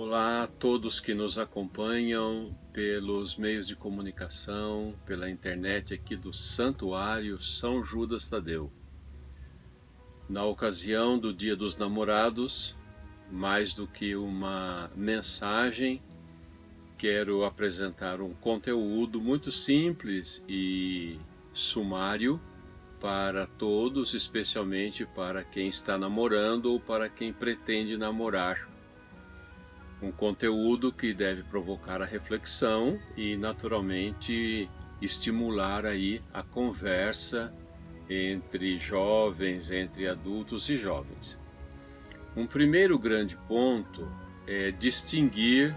Olá a todos que nos acompanham pelos meios de comunicação, pela internet aqui do Santuário São Judas Tadeu. Na ocasião do Dia dos Namorados, mais do que uma mensagem, quero apresentar um conteúdo muito simples e sumário para todos, especialmente para quem está namorando ou para quem pretende namorar. Um conteúdo que deve provocar a reflexão e, naturalmente, estimular aí a conversa entre jovens, entre adultos e jovens. Um primeiro grande ponto é distinguir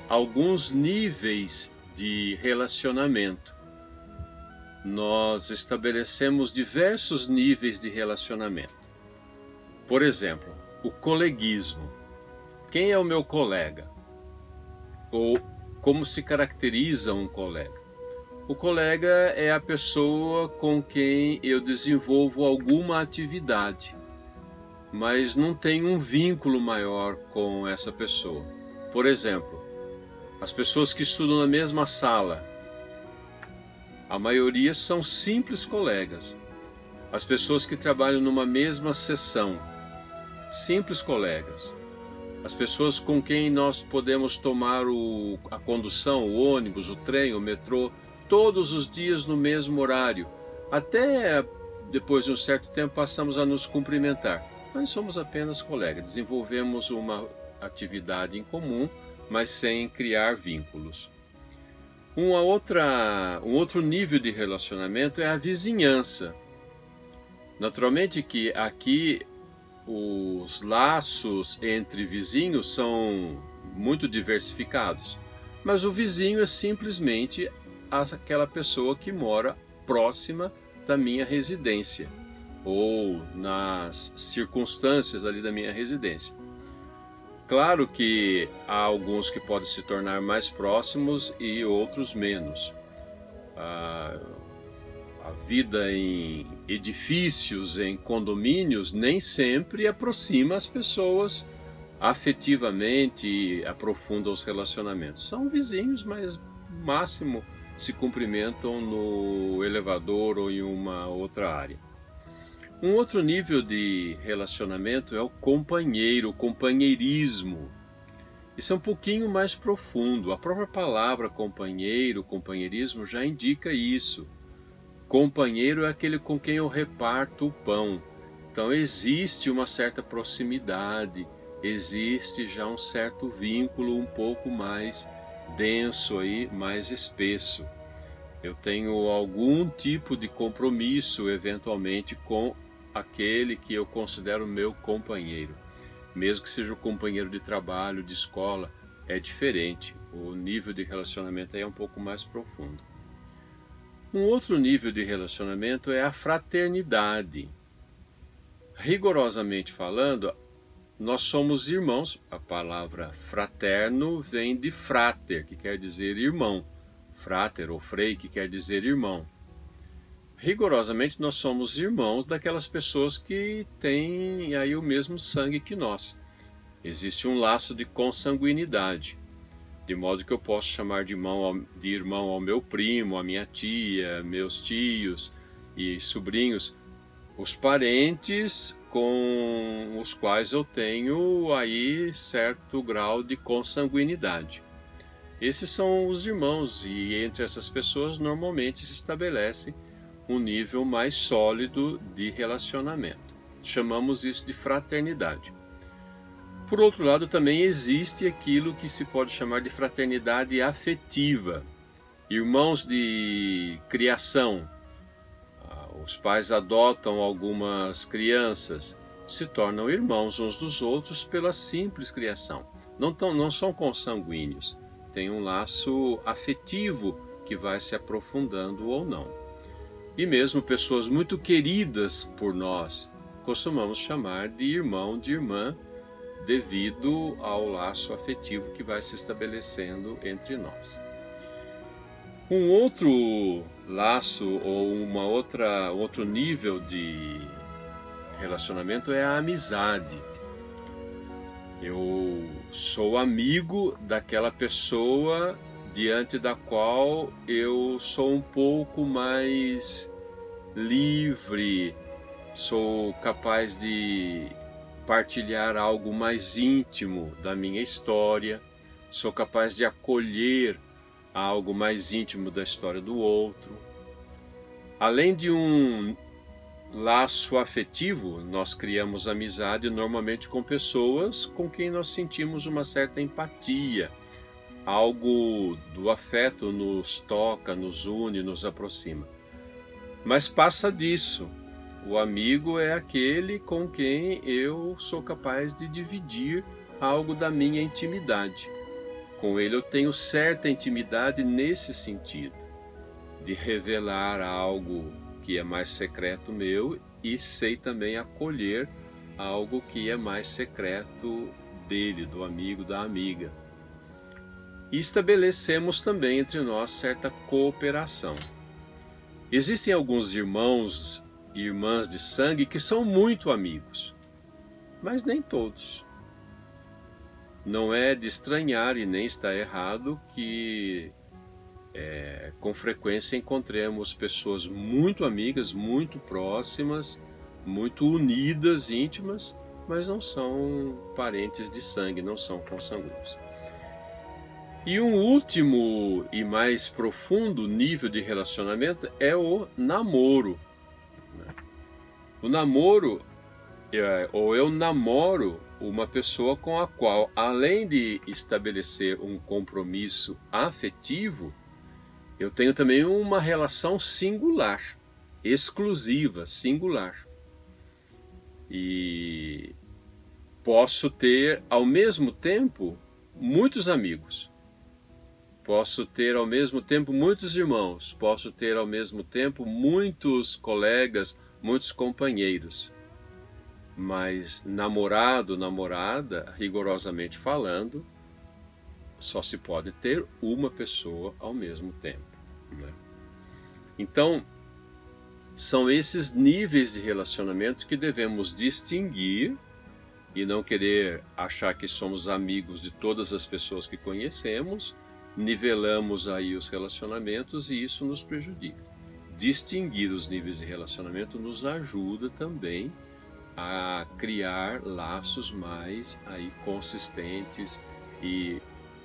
alguns níveis de relacionamento. Nós estabelecemos diversos níveis de relacionamento. Por exemplo, o coleguismo. Quem é o meu colega? Ou como se caracteriza um colega? O colega é a pessoa com quem eu desenvolvo alguma atividade, mas não tenho um vínculo maior com essa pessoa. Por exemplo, as pessoas que estudam na mesma sala, a maioria são simples colegas. As pessoas que trabalham numa mesma seção, simples colegas. As pessoas com quem nós podemos tomar a condução, o ônibus, o trem, o metrô, todos os dias no mesmo horário. Até depois de um certo tempo passamos a nos cumprimentar. Mas somos apenas colegas, desenvolvemos uma atividade em comum, mas sem criar vínculos. Um outro nível de relacionamento é a vizinhança. Naturalmente que aqui os laços entre vizinhos são muito diversificados, mas o vizinho é simplesmente aquela pessoa que mora próxima da minha residência ou nas circunstâncias ali da minha residência. Claro que há alguns que podem se tornar mais próximos e outros menos. A vida em edifícios, em condomínios, nem sempre aproxima as pessoas afetivamente e aprofunda os relacionamentos. São vizinhos, mas no máximo se cumprimentam no elevador ou em uma outra área. Um outro nível de relacionamento é o companheiro, o companheirismo. Isso é um pouquinho mais profundo. A própria palavra companheiro, companheirismo já indica isso. Companheiro é aquele com quem eu reparto o pão. Então existe uma certa proximidade, existe já um certo vínculo um pouco mais denso aí, mais espesso. Eu tenho algum tipo de compromisso eventualmente com aquele que eu considero meu companheiro. Mesmo que seja o companheiro de trabalho, de escola, é diferente. O nível de relacionamento aí é um pouco mais profundo. Um outro nível de relacionamento é a fraternidade. Rigorosamente falando, nós somos irmãos. A palavra fraterno vem de frater, que quer dizer irmão. Frater ou frei, que quer dizer irmão. Rigorosamente, nós somos irmãos daquelas pessoas que têm aí o mesmo sangue que nós. Existe um laço de consanguinidade. De modo que eu posso chamar de irmão ao meu primo, à minha tia, meus tios e sobrinhos, os parentes com os quais eu tenho aí certo grau de consanguinidade. Esses são os irmãos e entre essas pessoas normalmente se estabelece um nível mais sólido de relacionamento. Chamamos isso de fraternidade. Por outro lado, também existe aquilo que se pode chamar de fraternidade afetiva. Irmãos de criação. Os pais adotam algumas crianças, se tornam irmãos uns dos outros pela simples criação. Não são consanguíneos, tem um laço afetivo que vai se aprofundando ou não. E mesmo pessoas muito queridas por nós, costumamos chamar de irmão, de irmã, devido ao laço afetivo que vai se estabelecendo entre nós. Um outro laço ou outro nível de relacionamento é a amizade. Eu sou amigo daquela pessoa diante da qual eu sou um pouco mais livre, sou capaz de partilhar algo mais íntimo da minha história, sou capaz de acolher algo mais íntimo da história do outro. Além de um laço afetivo, nós criamos amizade normalmente com pessoas com quem nós sentimos uma certa empatia. Algo do afeto nos toca, nos une, nos aproxima. Mas passa disso. O amigo é aquele com quem eu sou capaz de dividir algo da minha intimidade. Com ele eu tenho certa intimidade nesse sentido, de revelar algo que é mais secreto meu e sei também acolher algo que é mais secreto dele, do amigo, da amiga. E estabelecemos também entre nós certa cooperação. Existem alguns irmãos e irmãs de sangue que são muito amigos, mas nem todos. Não é de estranhar e nem está errado que com frequência encontremos pessoas muito amigas, muito próximas, muito unidas, íntimas, mas não são parentes de sangue, não são consanguíneos. E um último e mais profundo nível de relacionamento é o namoro. O namoro, ou eu namoro uma pessoa com a qual, além de estabelecer um compromisso afetivo, eu tenho também uma relação singular, exclusiva, singular. E posso ter, ao mesmo tempo, muitos amigos. Posso ter ao mesmo tempo muitos irmãos, posso ter ao mesmo tempo muitos colegas, muitos companheiros. Mas namorado, namorada, rigorosamente falando, só se pode ter uma pessoa ao mesmo tempo, né? Então, são esses níveis de relacionamento que devemos distinguir e não querer achar que somos amigos de todas as pessoas que conhecemos. Nivelamos aí os relacionamentos e isso nos prejudica. Distinguir os níveis de relacionamento nos ajuda também a criar laços mais aí consistentes e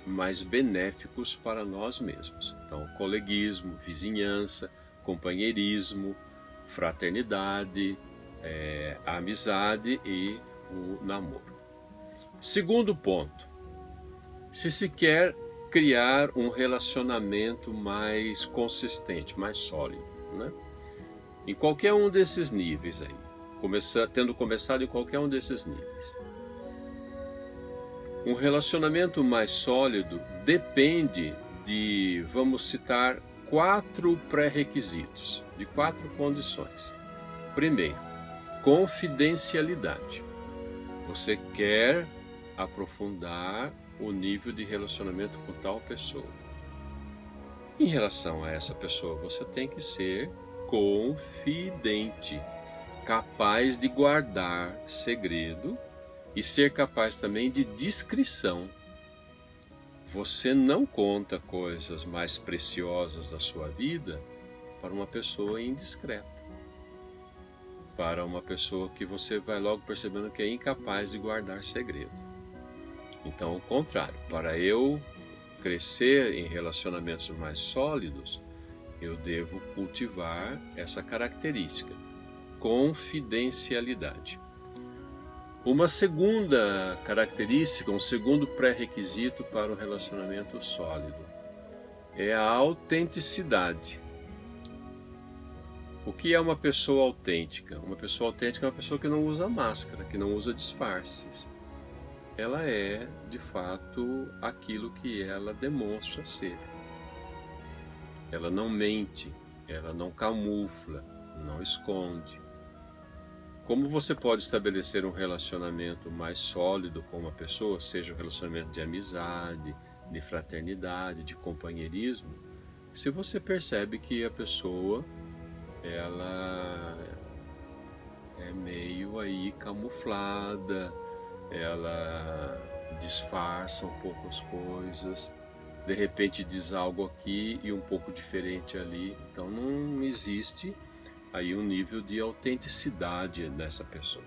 mais benéficos para nós mesmos. Então, coleguismo, vizinhança, companheirismo, fraternidade, a amizade e o namoro. Segundo ponto, se quer criar um relacionamento mais consistente, mais sólido, né? Em qualquer um desses níveis aí, tendo começado em qualquer um desses níveis. Um relacionamento mais sólido depende de, vamos citar, 4 pré-requisitos, de 4 condições. Primeiro, confidencialidade. Você quer aprofundar o nível de relacionamento com tal pessoa. Em relação a essa pessoa, você tem que ser confidente, capaz de guardar segredo e ser capaz também de discrição. Você não conta coisas mais preciosas da sua vida para uma pessoa indiscreta, para uma pessoa que você vai logo percebendo que é incapaz de guardar segredo. Então, ao contrário, para eu crescer em relacionamentos mais sólidos, eu devo cultivar essa característica, confidencialidade. Uma segunda característica, um segundo pré-requisito para um relacionamento sólido é a autenticidade. O que é uma pessoa autêntica? Uma pessoa autêntica é uma pessoa que não usa máscara, que não usa disfarces. Ela é, de fato, aquilo que ela demonstra ser. Ela não mente, ela não camufla, não esconde. Como você pode estabelecer um relacionamento mais sólido com uma pessoa, seja um relacionamento de amizade, de fraternidade, de companheirismo, se você percebe que a pessoa ela é meio aí camuflada, ela disfarça um pouco as coisas, de repente diz algo aqui e um pouco diferente ali. Então não existe aí um nível de autenticidade nessa pessoa.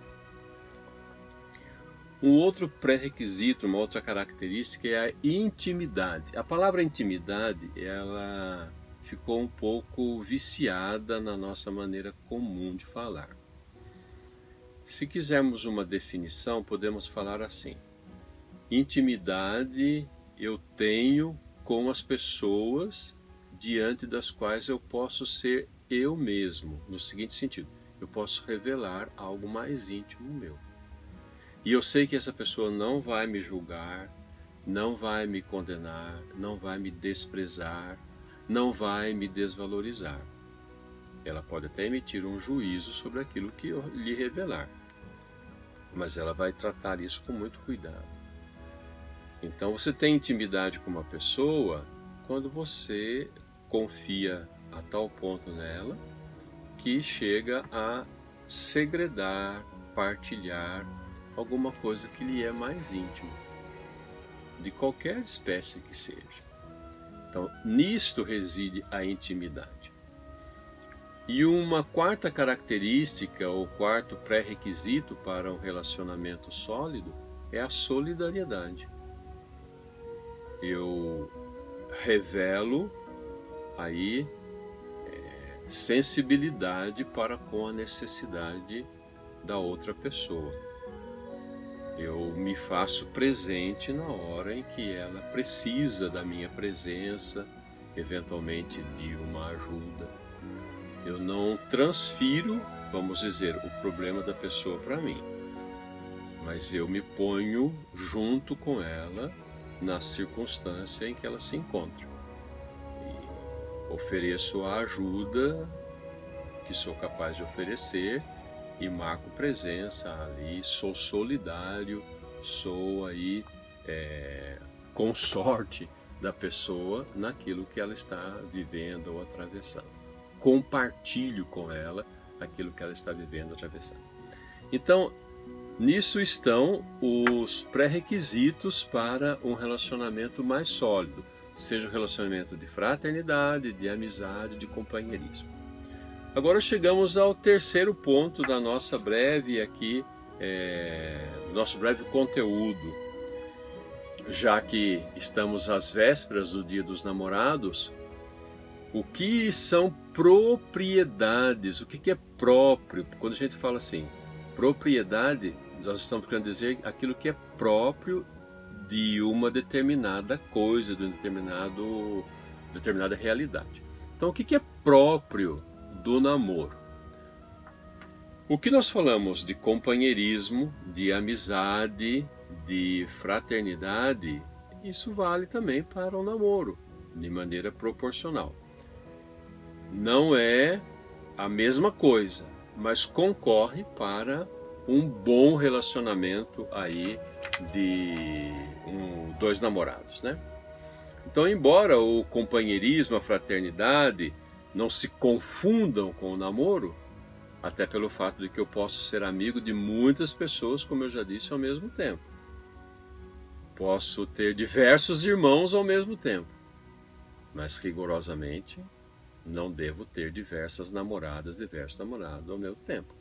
Um outro pré-requisito, uma outra característica é a intimidade. A palavra intimidade, ela ficou um pouco viciada na nossa maneira comum de falar. Se quisermos uma definição, podemos falar assim: intimidade eu tenho com as pessoas diante das quais eu posso ser eu mesmo, no seguinte sentido: eu posso revelar algo mais íntimo meu. E eu sei que essa pessoa não vai me julgar, não vai me condenar, não vai me desprezar, não vai me desvalorizar. Ela pode até emitir um juízo sobre aquilo que eu lhe revelar, mas ela vai tratar isso com muito cuidado. Então você tem intimidade com uma pessoa quando você confia a tal ponto nela que chega a segredar, partilhar alguma coisa que lhe é mais íntimo, de qualquer espécie que seja. Então, nisto reside a intimidade. E uma quarta característica, ou quarto pré-requisito para um relacionamento sólido, é a solidariedade. Eu revelo aí sensibilidade para com a necessidade da outra pessoa. Eu me faço presente na hora em que ela precisa da minha presença, eventualmente de uma ajuda. Eu não transfiro, vamos dizer, o problema da pessoa para mim, mas eu me ponho junto com ela na circunstância em que ela se encontra. E ofereço a ajuda que sou capaz de oferecer e marco presença ali, sou solidário, sou aí consorte da pessoa naquilo que ela está vivendo ou atravessando. Compartilho com ela aquilo que ela está vivendo ou atravessando. Então, nisso estão os pré-requisitos para um relacionamento mais sólido, seja um relacionamento de fraternidade, de amizade, de companheirismo. Agora chegamos ao terceiro ponto da nossa breve aqui, nosso breve conteúdo. Já que estamos às vésperas do Dia dos Namorados, o que são propriedades? O que é próprio? Quando a gente fala assim, propriedade, nós estamos querendo dizer aquilo que é próprio de uma determinada coisa, de uma determinada realidade. Então, o que é próprio do namoro? O que nós falamos de companheirismo, de amizade, de fraternidade, isso vale também para o namoro, de maneira proporcional. Não é a mesma coisa, mas concorre para um bom relacionamento aí de dois namorados, né? Então, embora o companheirismo, a fraternidade não se confundam com o namoro, até pelo fato de que eu posso ser amigo de muitas pessoas, como eu já disse, ao mesmo tempo. Posso ter diversos irmãos ao mesmo tempo, mas rigorosamente não devo ter diversas namoradas, diversos namorados ao mesmo tempo.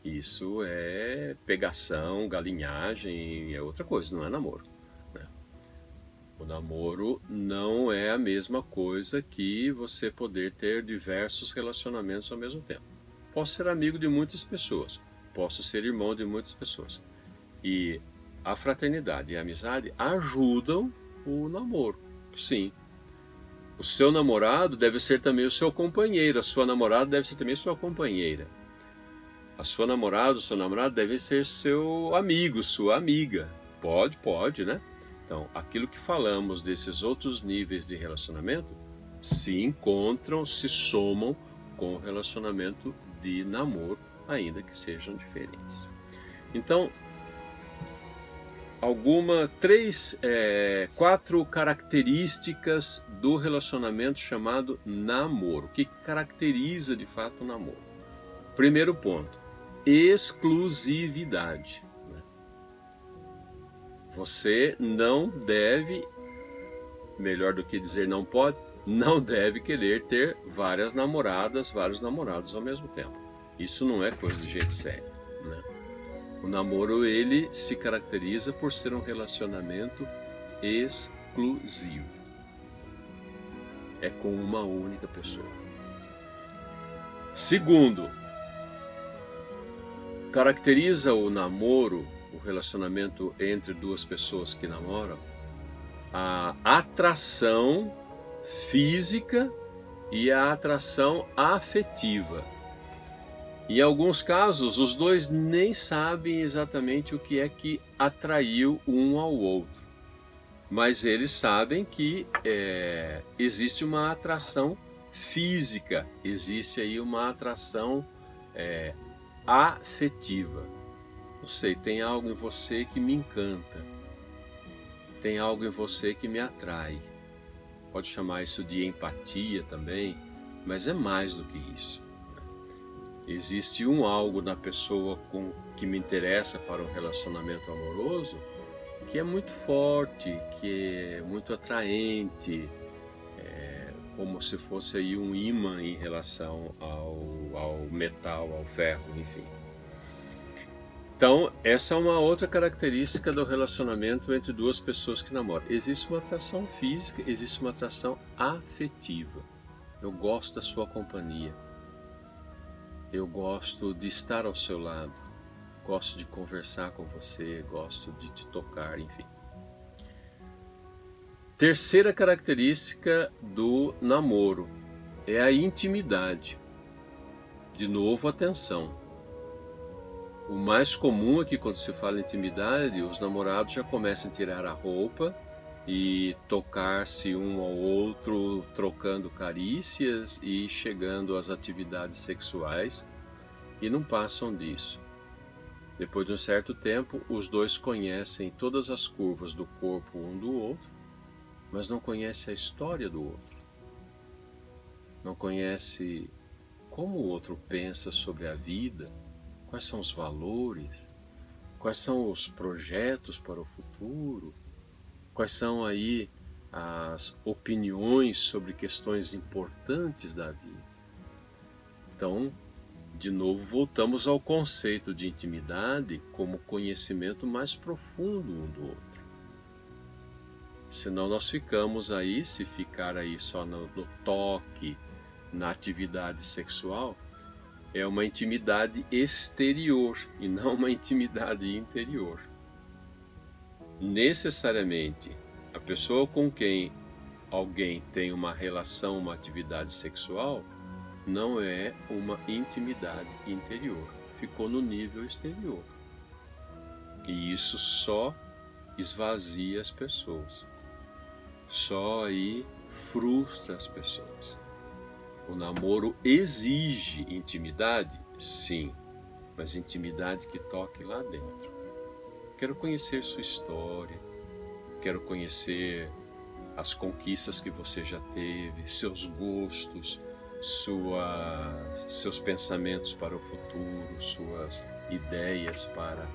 Isso é pegação, galinhagem, é outra coisa, não é namoro. O namoro não é a mesma coisa que você poder ter diversos relacionamentos ao mesmo tempo. Posso ser amigo de muitas pessoas, posso ser irmão de muitas pessoas. E a fraternidade e a amizade ajudam o namoro, sim. O seu namorado deve ser também o seu companheiro, a sua namorada deve ser também sua companheira. A sua namorada, o seu namorado deve ser seu amigo, sua amiga. Pode, né? Então, aquilo que falamos desses outros níveis de relacionamento se encontram, se somam com o relacionamento de namoro, ainda que sejam diferentes. Então, quatro características do relacionamento chamado namoro. O que caracteriza de fato o namoro? Primeiro ponto, exclusividade. Você não deve, melhor do que dizer não pode, não deve querer ter várias namoradas, vários namorados ao mesmo tempo. Isso não é coisa de gente séria, né? O namoro, ele se caracteriza por ser um relacionamento exclusivo. É com uma única pessoa. Segundo, caracteriza o namoro, o relacionamento entre duas pessoas que namoram, a atração física e a atração afetiva. Em alguns casos, os dois nem sabem exatamente o que é que atraiu um ao outro, mas eles sabem que existe uma atração física, existe aí uma atração afetiva. Não sei, tem algo em você que me encanta, tem algo em você que me atrai. Pode chamar isso de empatia também, mas é mais do que isso. Existe algo na pessoa que me interessa para um relacionamento amoroso que é muito forte, que é muito atraente, como se fosse aí um ímã em relação ao metal, ao ferro, enfim. Então, essa é uma outra característica do relacionamento entre duas pessoas que namoram. Existe uma atração física, existe uma atração afetiva. Eu gosto da sua companhia. Eu gosto de estar ao seu lado, gosto de conversar com você, gosto de te tocar, enfim. Terceira característica do namoro é a intimidade. De novo, atenção. O mais comum é que quando se fala em intimidade, os namorados já começam a tirar a roupa e tocar-se um ao outro, trocando carícias e chegando às atividades sexuais, e não passam disso. Depois de um certo tempo, os dois conhecem todas as curvas do corpo um do outro, mas não conhecem a história do outro. Não conhecem como o outro pensa sobre a vida, quais são os valores, quais são os projetos para o futuro, quais são aí as opiniões sobre questões importantes da vida. Então, de novo, voltamos ao conceito de intimidade como conhecimento mais profundo um do outro. Senão nós ficamos aí, se ficar aí só no toque, na atividade sexual, é uma intimidade exterior e não uma intimidade interior. Necessariamente, a pessoa com quem alguém tem uma relação, uma atividade sexual, não é uma intimidade interior. Ficou no nível exterior. E isso só esvazia as pessoas. Só aí frustra as pessoas. O namoro exige intimidade? Sim, mas intimidade que toque lá dentro. Quero conhecer sua história, quero conhecer as conquistas que você já teve, seus gostos, seus pensamentos para o futuro, suas ideias para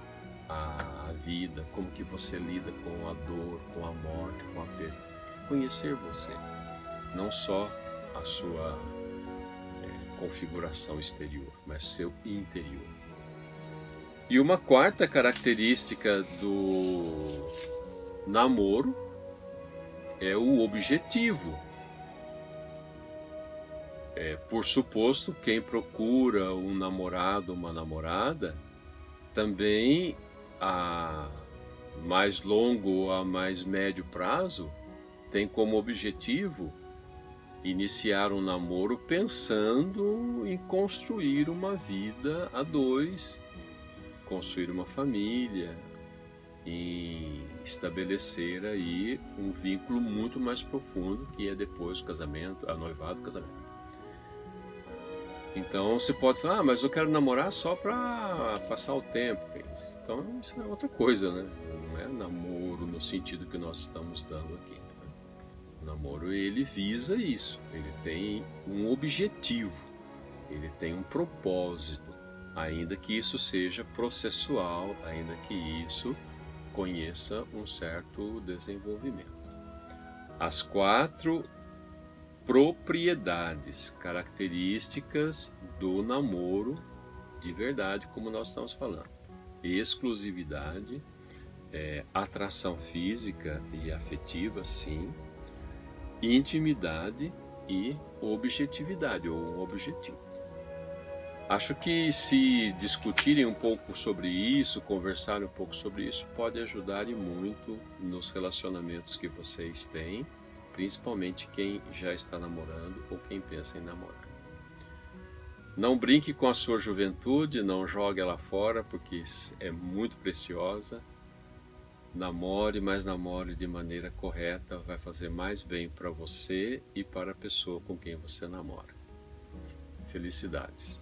a vida, como que você lida com a dor, com a morte, com a perda. Conhecer você, não só a sua configuração exterior, mas seu interior. E uma quarta característica do namoro é o objetivo. Por suposto, quem procura um namorado, uma namorada, também a mais longo ou a mais médio prazo, tem como objetivo iniciar um namoro pensando em construir uma vida a dois, construir uma família, em estabelecer aí um vínculo muito mais profundo, que é depois do casamento, a noivado, casamento. Então você pode falar, mas eu quero namorar só para passar o tempo. Então isso é outra coisa, né? Não é namoro no sentido que nós estamos dando aqui. O namoro, ele visa isso, ele tem um objetivo, ele tem um propósito, ainda que isso seja processual, ainda que isso conheça um certo desenvolvimento. As 4 propriedades, características do namoro de verdade, como nós estamos falando: exclusividade, atração física e afetiva, sim, intimidade e objetividade, ou objetivo. Acho que se discutirem um pouco sobre isso, conversarem um pouco sobre isso, pode ajudar e muito nos relacionamentos que vocês têm, principalmente quem já está namorando ou quem pensa em namorar. Não brinque com a sua juventude, não jogue ela fora, porque é muito preciosa. Namore, mas namore de maneira correta, vai fazer mais bem para você e para a pessoa com quem você namora. Felicidades!